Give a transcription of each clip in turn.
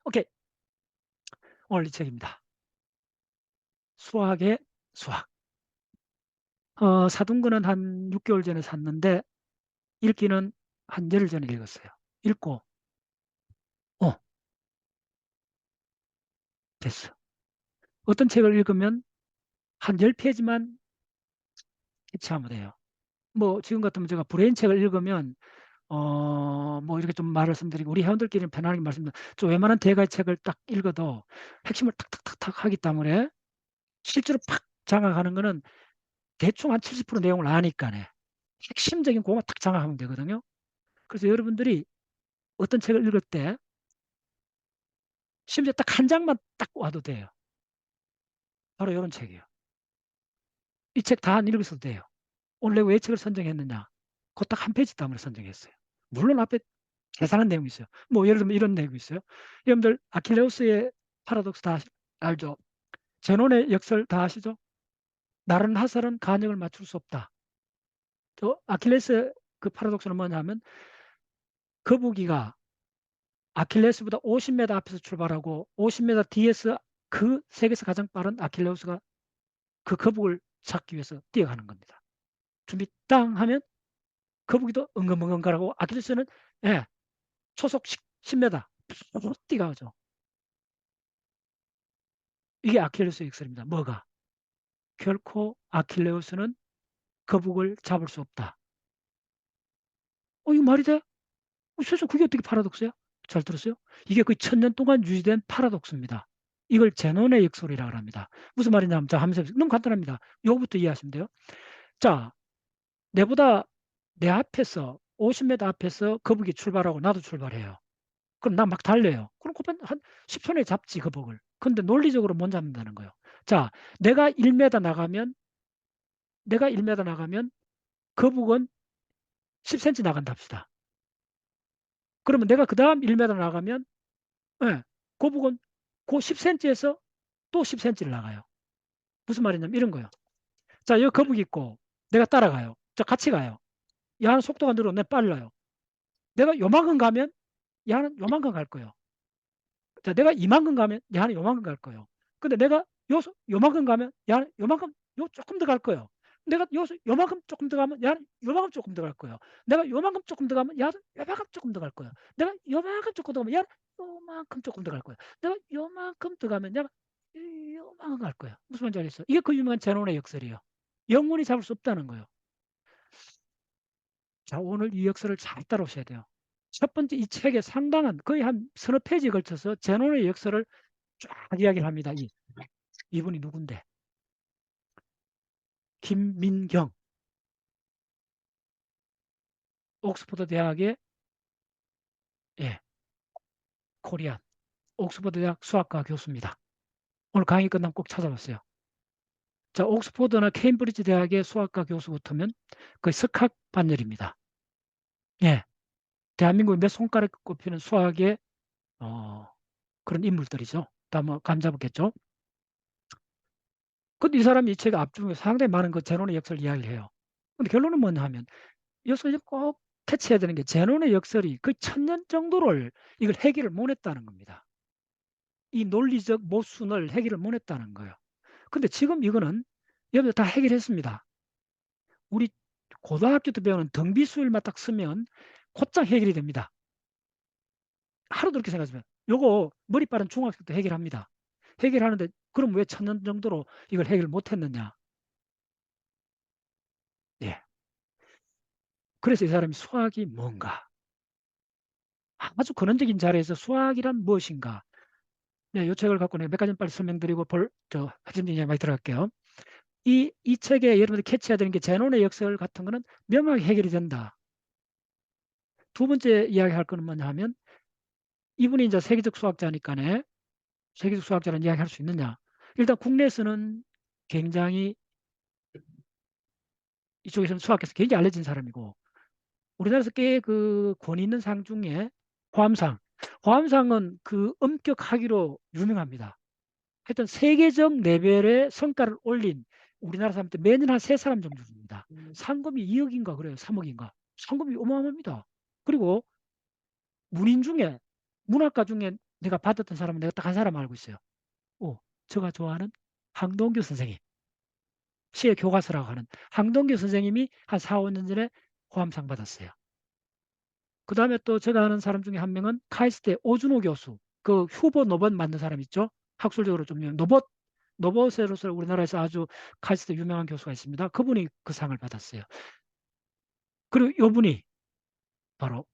오케이. 오늘 이 책입니다. 수학의 수학. 사둔권은 한 6개월 전에 샀는데 읽기는 한 열흘 전에 읽었어요. 읽고 어 됐어. 어떤 책을 읽으면 한 10페이지만 캐치하면 돼요. 뭐 지금 같으면 제가 브레인 책을 읽으면 뭐 이렇게 좀 말씀드리고 우리 회원들끼리는 편안하게 말씀드리면 좀 웬만한 대가의 책을 딱 읽어도 핵심을 탁탁탁탁 하기 때문에 실제로 팍 장악하는 거는 대충 한 70% 내용을 아니까네. 핵심적인 그것만 탁 장악하면 되거든요. 그래서 여러분들이 어떤 책을 읽을 때 심지어 딱 한 장만 딱 와도 돼요. 바로 이런 책이에요. 이 책 다 안 읽으셔도 돼요. 오늘 내가 왜 책을 선정했느냐. 그 딱 한 페이지 때문에 선정했어요. 물론 앞에 계산한 내용이 있어요. 뭐 예를 들면 이런 내용이 있어요. 여러분들 아킬레우스의 파라독스 다 알죠? 제논의 역설 다 아시죠? 나른 화살은 간역을 맞출 수 없다. 또 아킬레스 그 파라독스는 뭐냐면 거북이가 아킬레스보다 50m 앞에서 출발하고 50m 뒤에서 그 세계에서 가장 빠른 아킬레우스가 그 거북을 잡기 위해서 뛰어가는 겁니다. 준비 땅 하면 거북이도 엉금엉금 가라고 아킬레스는 예, 초속 10m 뛰어가죠. 이게 아킬레스의 역설입니다. 뭐가? 결코 아킬레우스는 거북을 잡을 수 없다. 이거 말이 돼? 세상 그게 어떻게 파라독스야? 잘 들었어요? 이게 거의 1000년 동안 유지된 파라독스입니다. 이걸 제논의 역설이라고 합니다. 무슨 말이냐면 자, 하면서 너무 간단합니다. 요거부터 이해하시면 돼요. 자, 내보다 내 앞에서 50m 앞에서 거북이 출발하고 나도 출발해요. 그럼 나 막 달려요. 그럼 한 10초 내에 잡지 거북을. 근데 논리적으로 못 잡는다는 거예요. 자, 내가 1m 나가면 거북은 10cm 나간다 합시다. 그러면 내가 그 다음 1m 나가면 예, 거북은 그 10cm에서 또 10cm를 나가요. 무슨 말이냐면 이런 거예요. 자, 여기 거북이 있고 내가 따라가요. 자, 같이 가요. 얘는 속도가 늘어 내 빨라요. 내가 요만큼 가면 얘는 요만큼 갈 거예요. 자, 내가 이만큼 가면 얘는 요만큼 갈 거예요. 근데 내가 요만큼 가면 얘는 요만큼 조금 더 갈 거예요. 내가 요만큼 조금 더 가면 얘는 요만큼 조금 더 갈 거예요. 내가 요만큼 조금 더 가면 얘는 요만큼 조금 더 갈 거예요. 내가 요만큼 조금 더 가면 얘는 요만큼 조금 더 갈 거예요. 내가 요만큼 더 가면 얘가 요만큼 갈 거예요. 무슨 말인지 알겠어요? 이게 그 유명한 제논의 역설이에요. 영원히 잡을 수 없다는 거예요. 자, 오늘 이 역설을 잘 따라오셔야 돼요. 첫 번째 이 책의 상당한 거의 한 서너 페이지에 걸쳐서 제논의 역설을 쫙 이야기를 합니다. 이분이 누군데? 김민경, 옥스퍼드 대학의 예, 코리안, 옥스퍼드 대학 수학과 교수입니다. 오늘 강의 끝나면 꼭 찾아봤어요. 자, 옥스퍼드나 케임브리지 대학의 수학과 교수 같으면 거의 석학 반열입니다. 예, 대한민국의 몇 손가락 꼽히는 수학의 그런 인물들이죠. 다 뭐 감잡았겠죠. 근데 이 사람이 이 책의 앞중에 상당히 많은 그 제논의 역설 이야기를 해요. 근데 결론은 뭐냐 하면 여기서 꼭 캐치해야 되는 게 제논의 역설이 거의 1000년 정도를 이걸 해결을 못 했다는 겁니다. 이 논리적 모순을 해결을 못 했다는 거예요. 근데 지금 이거는 여러분들 다 해결했습니다. 우리 고등학교 때 배우는 등비수열만 딱 쓰면 곧장 해결이 됩니다. 하루도 그렇게 생각하시면 요거 머리 빠른 중학생 때 해결합니다. 해결하는데 그럼 왜 1000년 정도로 이걸 해결 못 했느냐. 예. 그래서 이 사람이 수학이 뭔가 아주 근원적인 자리에서 수학이란 무엇인가. 네, 이 책을 갖고 내가 몇 가지 빨리 설명드리고 핵심적인 이야기 많이 들어갈게요. 이 책에 여러분들이 캐치해야 되는 게 제논의 역설 같은 거는 명확히 해결이 된다. 두 번째 이야기할 거는 뭐냐 하면 이분이 이제 세계적 수학자니까네 세계적 수학자라는 이야기 할 수 있느냐. 일단 국내에서는 굉장히 이쪽에서는 수학에서 굉장히 알려진 사람이고 우리나라에서 꽤 그 권위 있는 상 중에 화암상. 화암상은 그 엄격하기로 유명합니다. 하여튼 세계적 레벨의 성과를 올린 우리나라 사람들 매년 한 3사람 정도 줍니다. 상금이 2억인가 그래요. 3억인가. 상금이 어마어마합니다. 그리고 문인 중에 문학가 중에 내가 받았던 사람은 내가 딱 한 사람 알고 있어요. 제가 좋아하는 황동규 선생님. 시의 교과서라고 하는 황동규 선생님이 한 4, 5년 전에 호암상 받았어요. 그 다음에 또 제가 아는 사람 중에 한 명은 카이스트의 오준호 교수. 그 후보 노봇 만든 사람 있죠? 학술적으로 좀 노봇으로서 우리나라에서 아주 카이스트 유명한 교수가 있습니다. 그분이 그 상을 받았어요. 그리고 이분이 바로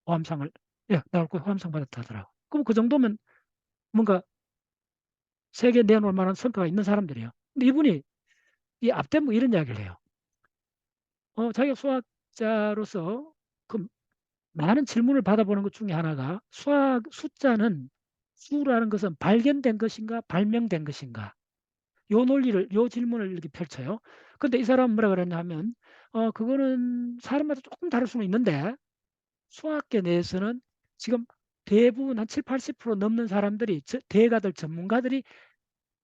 호암상을, 예, 나올고 호암상 받았다 하더라고. 그럼 그 정도면 뭔가 세계에 내놓을 만한 성과가 있는 사람들이에요. 근데 이분이 이 앞대목 이런 이야기를 해요. 자기가 수학자로서 그 많은 질문을 받아보는 것 중에 하나가 수학 숫자는 수라는 것은 발견된 것인가 발명된 것인가 요 논리를 요 질문을 이렇게 펼쳐요. 근데 이 사람은 뭐라 그랬냐 하면 그거는 사람마다 조금 다를 수는 있는데 수학계 내에서는 지금 대부분 한 7, 80% 넘는 사람들이 대가들 전문가들이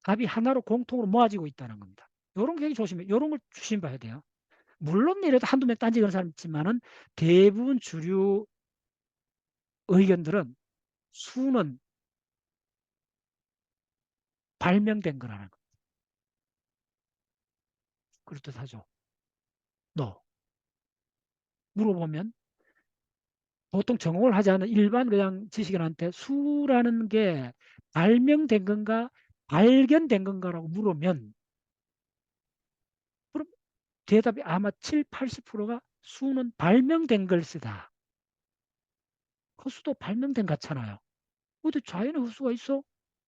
답이 하나로 공통으로 모아지고 있다는 겁니다. 요런 거 굉장히 조심해. 요런 걸 조심해야 돼요. 물론 이래도 한두 명 딴지는 사람 있지만은 대부분 주류 의견들은 수는 발명된 거라는 거. 그렇듯하죠. 너 물어보면 보통 전공을 하지 않은 일반 그냥 지식인한테 수라는 게 발명된 건가 발견된 건가라고 물으면 그럼 대답이 아마 7, 80%가 수는 발명된 걸쓰다. 헛수도 발명된 같잖아요. 어디 자연의 헛수가 있어?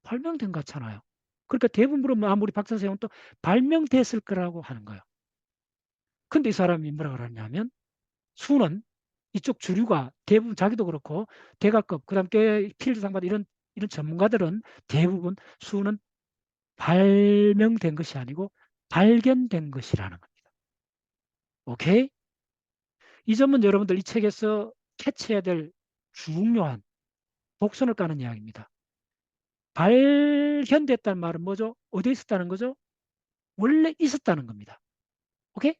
발명된 같잖아요. 그러니까 대부분 물으면 아무리 박사 선생님은 또 발명됐을 거라고 하는 거예요. 근데 이 사람이 뭐라 그러냐면 수는 이쪽 주류가 대부분 자기도 그렇고 대가급 그다음 꽤 필드상 받은 이런 전문가들은 대부분 수는 발명된 것이 아니고 발견된 것이라는 겁니다. 오케이? 이 점은 여러분들 이 책에서 캐치해야 될 중요한 복선을 까는 이야기입니다. 발견됐다는 말은 뭐죠? 어디에 있었다는 거죠? 원래 있었다는 겁니다. 오케이?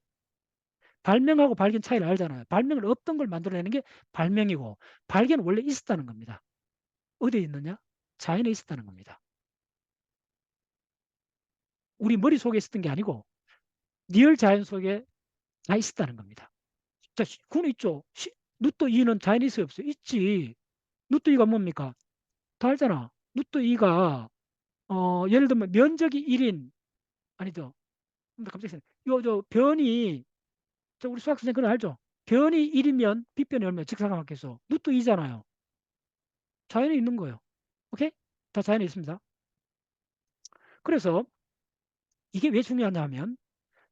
발명하고 발견 차이를 알잖아요. 발명을 없던 걸 만들어내는 게 발명이고 발견은 원래 있었다는 겁니다. 어디에 있느냐? 자연에 있었다는 겁니다. 우리 머릿속에 있었던 게 아니고 리얼 자연 속에 다 있었다는 겁니다. 자, 그건 있죠. 루트 2는 자연에 있어요? 없어요? 있지. 루트 2가 뭡니까? 다 알잖아. 루트 2가 예를 들면 면적이 1인 아니죠. 갑자기 요 변이 우리 수학 선생님 그거 알죠? 변이 1이면 빗변이 얼마야? 직사각형계수. 루트 2잖아요. 자연에 있는 거예요. 오케이? 다 자연에 있습니다. 그래서 이게 왜 중요하냐 하면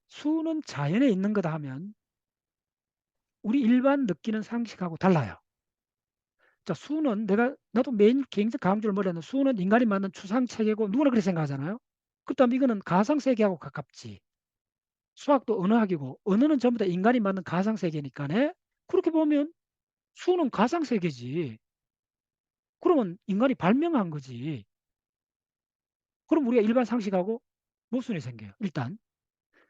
수는 자연에 있는 거다 하면 우리 일반 느끼는 상식하고 달라요. 자, 수는 나도 매일 굉장히 강조를 뭐라는 수는 인간이 만든 추상체계고 누구나 그렇게 생각하잖아요. 그다음 이거는 가상세계하고 가깝지. 수학도 언어학이고 언어는 전부 다 인간이 만든 가상세계니까네. 그렇게 보면 수는 가상세계지. 그러면 인간이 발명한 거지. 그럼 우리가 일반 상식하고 모순이 생겨요. 일단.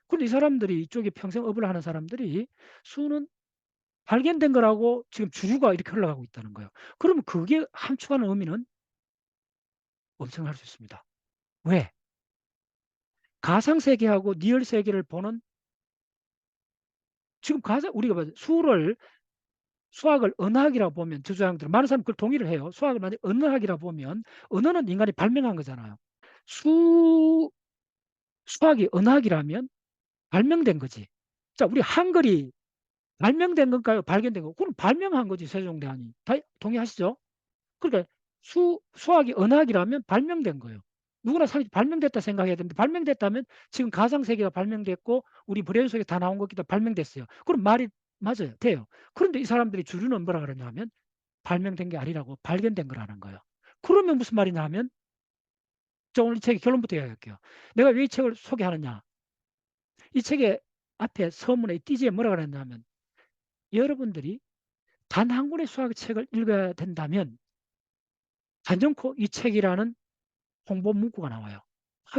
근데 이 사람들이 이쪽에 평생 업을 하는 사람들이 수는 발견된 거라고 지금 주류가 이렇게 흘러가고 있다는 거예요. 그러면 그게 함축하는 의미는 엄청날 수 있습니다. 왜? 가상세계하고 리얼 세계를 보는 지금 우리가 수학을 언어학이라고 보면 저자형들 많은 사람 그걸 동의를 해요. 수학을 만약 언어학이라고 보면 언어는 인간이 발명한 거잖아요. 수 수학이 언어학이라면 발명된 거지. 자, 우리 한글이 발명된 건가요? 발견된 거? 그럼 발명한 거지, 세종대왕이. 다 동의하시죠? 그러니까 수학이 언어학이라면 발명된 거예요. 누구나 발명됐다 생각해야 되는데 발명됐다면 지금 가상세계가 발명됐고 우리 브레인 속에 다 나온 것기도 발명됐어요. 그럼 말이 맞아요. 돼요. 그런데 이 사람들이 주류는 뭐라 그러냐면 발명된 게 아니라고 발견된 거라는 거예요. 그러면 무슨 말이냐 하면 저 오늘 이 책의 결론부터 이야기할게요. 내가 왜 이 책을 소개하느냐. 이 책의 앞에 서문에 띠지에 뭐라 그랬냐면 여러분들이 단 한 권의 수학책을 읽어야 된다면 단정코 이 책이라는 홍보 문구가 나와요.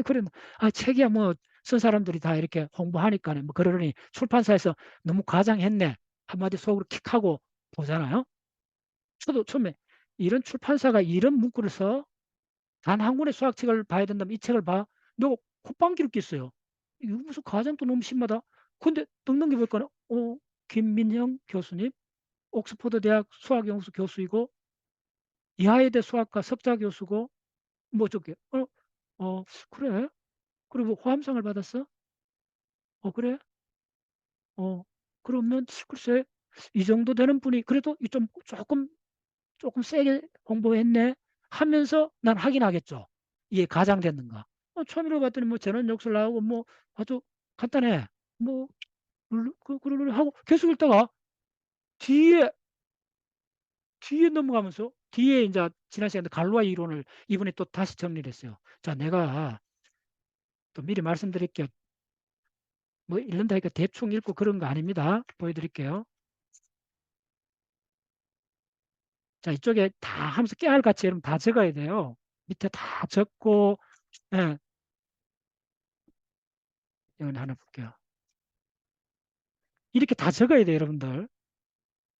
그래, 책이야 뭐, 쓴 사람들이 다 이렇게 홍보하니까, 뭐, 그러니 출판사에서 너무 과장했네. 한마디 속으로 킥하고 보잖아요. 저도 처음에 이런 출판사가 이런 문구를 써? 단 한 권의 수학책을 봐야 된다면 이 책을 봐. 너 콧방귀를 꼈어요. 이거 무슨 과장도 너무 심하다. 근데 등 넘겨볼까는 김민형 교수님, 옥스퍼드 대학 수학연구소 교수이고 이하여대 수학과 석좌 교수고 뭐 저게 그래? 그리고 호암상을 받았어? 그래? 어 그러면 글쎄 이 정도 되는 분이 그래도 좀 조금 세게 홍보했네 하면서 난 확인하겠죠. 이게 가장됐는가. 처음 읽어봤더니 뭐 재난 욕설 나오고 뭐 아주 간단해. 뭐 그걸 하고 계속 읽다가 뒤에 넘어가면서 뒤에 이제 지난 시간에 갈로아 이론을 이분이 또 다시 정리를 했어요. 자, 내가 또 미리 말씀드릴게요. 뭐 읽는다 하니까 대충 읽고 그런 거 아닙니다. 보여드릴게요. 자, 이쪽에 다 하면서 깨알같이 여러분 다 적어야 돼요. 밑에 다 적고, 예, 이건 하나 볼게요. 이렇게 다 적어야 돼요, 여러분들.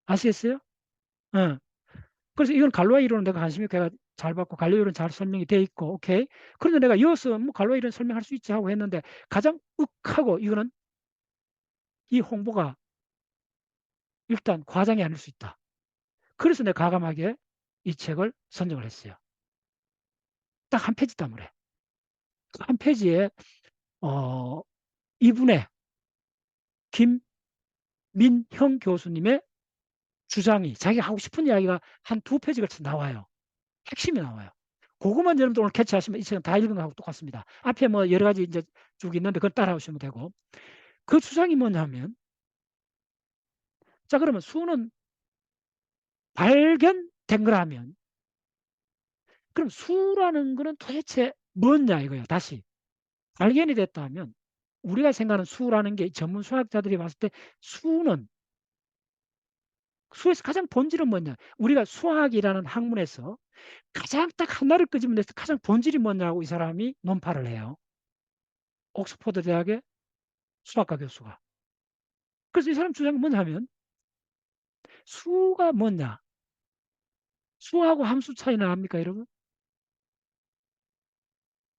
아시겠어요? 예. 그래서 이건 갈로아 이론은 내가 관심이 있게 잘 받고 갈로아 이론 잘 설명이 돼 있고, 오케이. 그런데 내가 이어서 뭐 갈로아 이론 설명할 수 있지 하고 했는데 가장 윽하고 이거는 이 홍보가 일단 과장이 아닐 수 있다. 그래서 내가 과감하게 이 책을 선정을 했어요. 딱 한 페이지 때문에. 한 페이지에 이분의 김민형 교수님의 주장이 자기가 하고 싶은 이야기가 한 두 페이지 걸쳐 나와요. 핵심이 나와요. 그것만 여러분들 오늘 캐치하시면 이 책은 다 읽은 거하고 똑같습니다. 앞에 뭐 여러 가지 이제 쭉 있는데 그걸 따라오시면 되고. 그 주장이 뭐냐면, 자, 그러면 수는 발견된 거라면, 그럼 수라는 거는 도대체 뭐냐 이거예요. 다시. 발견이 됐다면, 우리가 생각하는 수라는 게 전문 수학자들이 봤을 때 수는, 수에서 가장 본질은 뭐냐. 우리가 수학이라는 학문에서 가장 딱 하나를 끄집어내서 가장 본질이 뭐냐고 이 사람이 논파를 해요. 옥스퍼드 대학의 수학과 교수가. 그래서 이 사람 주장이 뭐냐면 수가 뭐냐. 수하고 함수 차이나 합니까 여러분?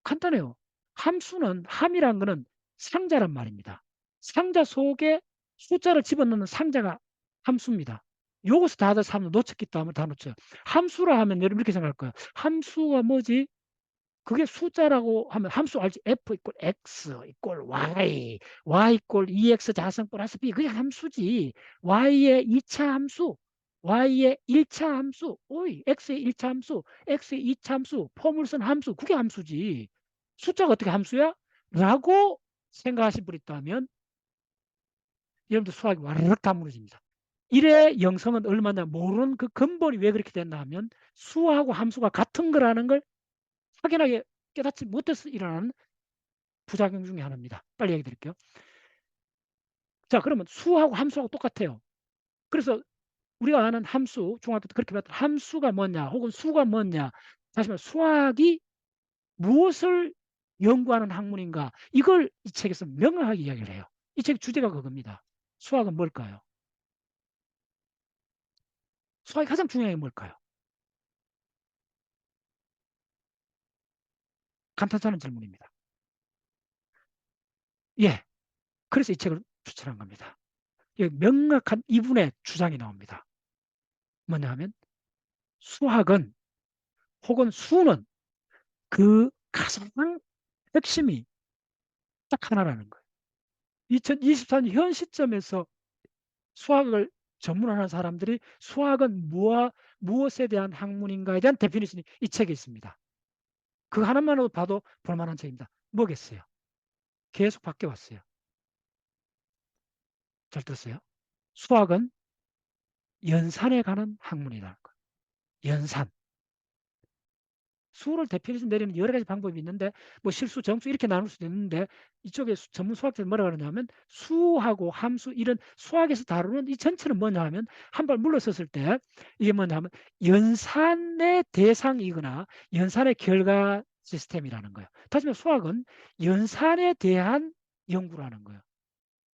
간단해요. 함수는 함이란 거는 상자란 말입니다. 상자 속에 숫자를 집어넣는 상자가 함수입니다. 요것을 다들 사람 놓쳤기 때문에 다 놓쳐요. 함수라 하면 여러분 이렇게 생각할 거예요. 함수가 뭐지? 그게 숫자라고 하면 함수 알지? F 이꼴 X 이꼴 Y, Y 이꼴 2X 자성 플러스 B 그게 함수지. Y의 2차 함수, Y의 1차 함수, 오이, X의 1차 함수, X의 2차 함수, 포물선 함수 그게 함수지. 숫자가 어떻게 함수야? 라고 생각하신 분 있다면 여러분들 수학이 와르륵 다 무너집니다. 일의 영성은 얼마나 모르는 그 근본이 왜 그렇게 됐나 하면 수하고 함수가 같은 거라는 걸 확연하게 깨닫지 못해서 일어나는 부작용 중에 하나입니다. 빨리 얘기 드릴게요. 자, 그러면 수하고 함수하고 똑같아요. 그래서 우리가 아는 함수, 중학교 때 그렇게 봤던 함수가 뭐냐, 혹은 수가 뭐냐, 다시 말해 수학이 무엇을 연구하는 학문인가, 이걸 이 책에서 명확하게 이야기를 해요. 이 책 주제가 그겁니다. 수학은 뭘까요? 수학이 가장 중요한 게 뭘까요? 감탄사 하는 질문입니다. 예. 그래서 이 책을 추천한 겁니다. 명확한 이분의 주장이 나옵니다. 뭐냐 하면 수학은 혹은 수는 그 가장 핵심이 딱 하나라는 거예요. 2024년 현 시점에서 수학을 전문하는 사람들이 수학은 무엇에 대한 학문인가에 대한 데피니션이 이 책에 있습니다. 그 하나만으로 봐도 볼만한 책입니다. 뭐겠어요? 계속 바뀌어왔어요. 잘 들었어요? 수학은 연산에 관한 학문이라는 거예요. 연산. 수를 대표해서 내리는 여러 가지 방법이 있는데 뭐 실수, 정수 이렇게 나눌 수도 있는데 이쪽에 전문 수학자들이 뭐라 그러냐면 수하고 함수 이런 수학에서 다루는 이 전체는 뭐냐 하면 한 발 물러섰을 때 이게 뭐냐 하면 연산의 대상이거나 연산의 결과 시스템이라는 거예요. 다시 말해 수학은 연산에 대한 연구라는 거예요.